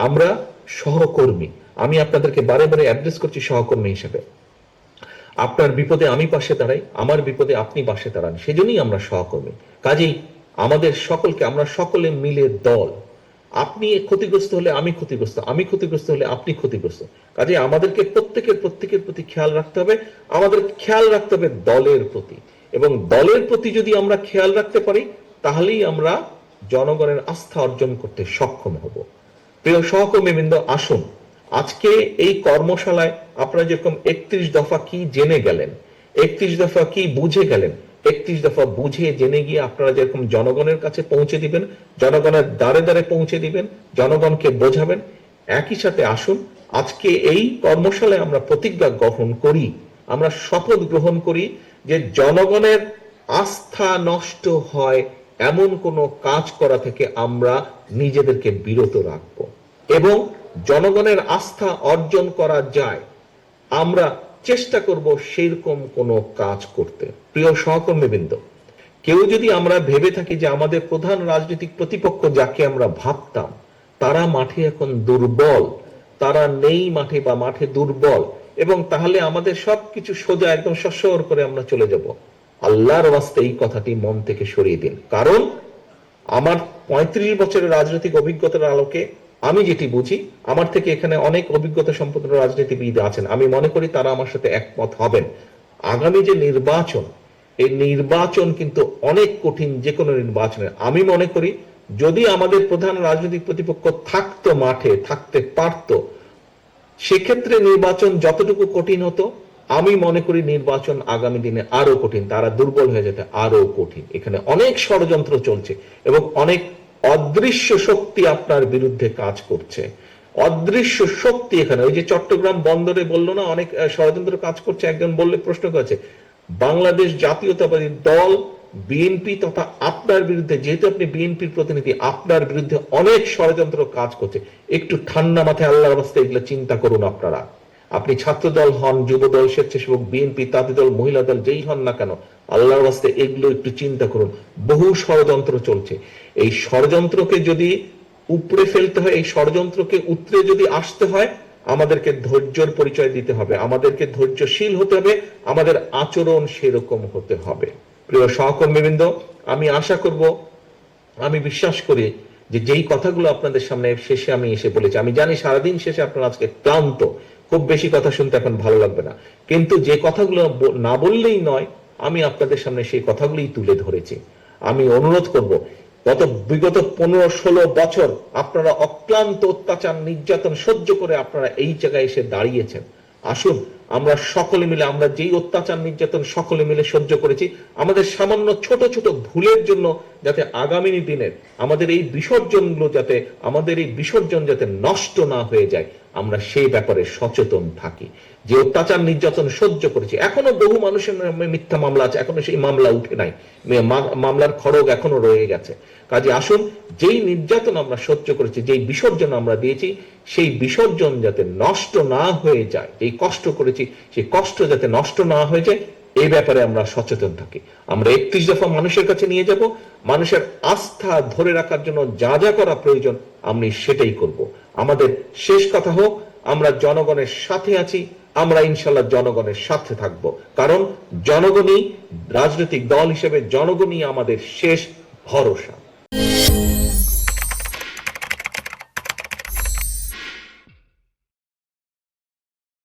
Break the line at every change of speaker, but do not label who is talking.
আমরা সহকর্মী। আমি আপনাদেরকে বারে বারে অ্যাড্রেস করছি সহকর্মী হিসেবে। আপনার বিপদে আমি পাশে দাঁড়াই, আমার বিপদে আপনি পাশে দাঁড়ান, সেজন্যই আমরা সহকর্মী। কাজেই আমাদের সকলকে, আমরা সকলে মিলে দল। আপনি ক্ষতিগ্রস্ত হলে আমি ক্ষতিগ্রস্ত, আমি ক্ষতিগ্রস্ত হলে আপনি ক্ষতিগ্রস্ত। কাজে আমাদেরকে প্রত্যেকের প্রতি খেয়াল রাখতে হবে। আমাদের খেয়াল রাখতে হবে দলের প্রতি, এবং দলের প্রতি যদি আমরা খেয়াল রাখতে পারি, তাহলেই আমরা জনগণের আস্থা অর্জন করতে সক্ষম হব। প্রিয় সহকর্মীবৃন্দ, আসুন আজকে এই কর্মশালায় আপনারা যেরকম 31 দফা কি জেনে গেলেন, 31 দফা কি বুঝে গেলেন, 31 দফা বুঝে জেনে গিয়ে আপনারা যেরকম জনগণের কাছে পৌঁছে দিবেন, জনগণের দ্বারে দ্বারে পৌঁছে দিবেন, জনগণকে বোঝাবেন, একই সাথে আসুন আজকে এই কর্মশালায় আমরা প্রতিজ্ঞা গ্রহণ করি, আমরা শপথ গ্রহণ করি যে জনগণের আস্থা নষ্ট হয় এমন কোনো কাজ করা থেকে আমরা নিজেদেরকে বিরত রাখবো, এবং জনগণের আস্থা অর্জন করা যায় আমরা চেষ্টা করব সেইরকম কোনো কাজ করতে। প্রিয় সহকর্মীবৃন্দ, কেউ যদি আমরা ভেবে থাকি যে আমাদের প্রধান রাজনৈতিক প্রতিপক্ষ যাকে আমরা ভাবতাম তারা মাঠে এখন দুর্বল, তারা নেই মাঠে বা মাঠে দুর্বল, এবং তাহলে আমাদের সবকিছু সোজা একদম সসর করে আমরা চলে যাব, আল্লাহর ওয়াস্তে এই কথাটি মন থেকে সরিয়ে দিন। কারণ আমার 35 বছরের রাজনৈতিক অভিজ্ঞতার আলোকে আমি যেটি বুঝি, আমার থেকে এখানে অনেক অভিজ্ঞতা সম্পন্ন রাজনীতিবিদ আছেন, আমি মনে করি তারা আমার সাথে একমত হবেন। আগামী যে নির্বাচন, এই নির্বাচন কিন্তু অনেক কঠিন। যে কোনো নির্বাচনে আমি মনে করি যদি আমাদের প্রধান রাজনৈতিক প্রতিপক্ষ থাকতো, মাঠে থাকতে পারত, সেক্ষেত্রে নির্বাচন যতটুকু কঠিন হতো, আমি মনে করি নির্বাচন আগামী দিনে আরো কঠিন, তারা দুর্বল হয়ে যেতে আরো কঠিন। এখানে অনেক ষড়যন্ত্র চলছে এবং অনেক অদৃশ্য শক্তি আপনার বিরুদ্ধে কাজ করছে। অদৃশ্য শক্তি এখানে, ওই যে চট্টগ্রাম বন্দরে বললো না অনেক ষড়যন্ত্র কাজ করছে, একজন বললে প্রশ্ন করেছে, বাংলাদেশ জাতীয়তাবাদী দল বিএনপি তথা আপনার বিরুদ্ধে, যেহেতু আপনি বিএনপির প্রতিনিধি, আপনার বিরুদ্ধে অনেক ষড়যন্ত্র কাজ করছে। একটু ঠান্ডা মাথায় আল্লাহর রাস্তায় এগুলো চিন্তা করুন আপনারা। আপনি ছাত্র দল হন, যুব দল, স্বেচ্ছাসেবক, বিএনপি, তাঁতি দল, মহিলা দল, যেই হন না কেন, আল্লাহর রাস্তায় এগুলো একটু চিন্তা করুন। বহু ষড়যন্ত্র চলছে। এই ষড়যন্ত্রকে যদি উপড়ে ফেলতে হয়, এই ষড়যন্ত্রকে উতরে যদি আসতে হয়, আমাদেরকে ধৈর্যের পরিচয় দিতে হবে, আমাদেরকে ধৈর্যশীল হতে হবে, আমাদের আচরণ সেরকম হতে হবে। প্রিয় সহকর্মীবৃন্দ, আমি আশা করব, আমি বিশ্বাস করি যে যেই কথাগুলো আপনাদের সামনে শেষে আমি এসে বলেছি, আমি জানি সারাদিন শেষে আপনারা আজকে ক্লান্ত, খুব বেশি কথা শুনতে এখন ভালো লাগবে না, কিন্তু যে কথাগুলো না বললেই নয়, আমি আপনাদের সামনে সেই কথাগুলোই তুলে ধরেছি। আমি অনুরোধ করব, বিগত 15-16 বছর আপনারা অক্লান্ত অত্যাচার নির্যাতন সহ্য করে আপনারা এই জায়গায় এসে দাঁড়িয়েছেন। আসুন আমরা সকলে মিলে, আমরা যেই অত্যাচার নির্যাতন সকলে মিলে সহ্য করেছি, আমাদের সামান্য ছোট ছোট ভুলের জন্য যাতে আগামী দিনের আমাদের এই বিসর্জনগুলো, যাতে আমাদের এই বিসর্জন যাতে নষ্ট না হয়ে যায়, আমরা সেই ব্যাপারে সচেতন থাকি। যে অত্যাচার নির্যাতন সহ্য করেছি, এখনো বহু মানুষের নামে মিথ্যা মামলা আছে, এখনো সেই মামলা উঠে নাই, মামলার খড়গ এখনো রয়ে গেছে। কাজে আসুন, যেই নির্যাতন আমরা সহ্য করেছি, যেই বিসর্জন আমরা দিয়েছি, সেই বিসর্জন যাতে নষ্ট না হয়ে যায়, যেই কষ্ট করেছি সেই কষ্ট যাতে নষ্ট না হয়ে যায়, এই ব্যাপারে আমরা সচেতন থাকি। আমরা 31 দফা মানুষের কাছে নিয়ে যাব, মানুষের আস্থা ধরে রাখার জন্য যা যা করা প্রয়োজন আমি সেটাই করব। আমাদের শেষ কথা হোক, আমরা জনগণের সাথে আছি, আমরা ইনশাল্লাহ জনগণের সাথে থাকব, কারণ জনগণই রাজনৈতিক দল হিসেবে, জনগণই আমাদের শেষ ভরসা।